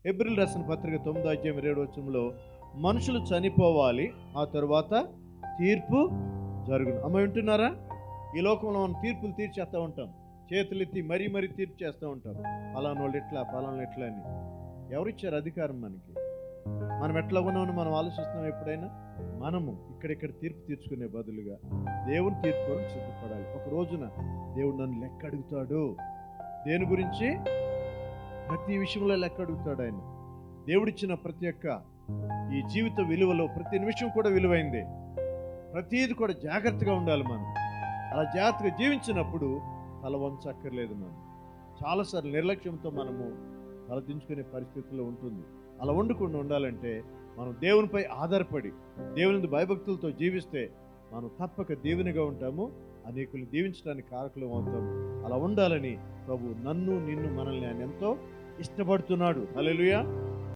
హెబ్రీయులకు రాసిన పత్రిక 9:27 మనుషులు చనిపోవాలి, ఆ తరువాత తీర్పు జరుగును. అమ్మ వింటున్నారా? ఈ లోకంలో మనం తీర్పులు తీర్చేస్తూ ఉంటాం, చేతులెత్తి మరీ తీర్పు చేస్తూ ఉంటాం. పలానా వాళ్ళు ఎట్లా, పలానా ఎట్లా అని. ఎవరిచ్చారు అధికారం మనకి? మనం ఎట్లా ఉన్నామని మనం ఆలోచిస్తున్నాం ఎప్పుడైనా? మనము ఇక్కడిక్కడ తీర్పు తీర్చుకునే బదులుగా దేవుని తీర్పు కొరకు సిద్ధపడాలి. ఒక రోజున దేవుడు నన్ను లెక్క అడుగుతాడు. దేని గురించి? ప్రతి విషయంలో లెక్క అడుగుతాడు ఆయన. దేవుడిచ్చిన ప్రతి ఒక్క ఈ జీవిత విలువలో ప్రతి నిమిషం కూడా విలువైందే. ప్రతిది కూడా జాగ్రత్తగా ఉండాలి మనం. అలా జాగ్రత్తగా జీవించినప్పుడు తల వంచక్కర్లేదు. మనం చాలాసార్లు నిర్లక్ష్యంతో మనము తలదించుకునే పరిస్థితుల్లో ఉంటుంది. అలా ఉండకుండా ఉండాలంటే మనం దేవునిపై ఆధారపడి దేవుని భయభక్తులతో జీవిస్తే మనం తప్పక దేవునిగా ఉంటాము, అనేకులు దీవించడానికి కారకులం అవుతాము. అలా ఉండాలని ప్రభు నిన్ను మనల్ని ఆయన ఎంతో ఇష్టపడుతున్నాడు. హల్లెలూయా.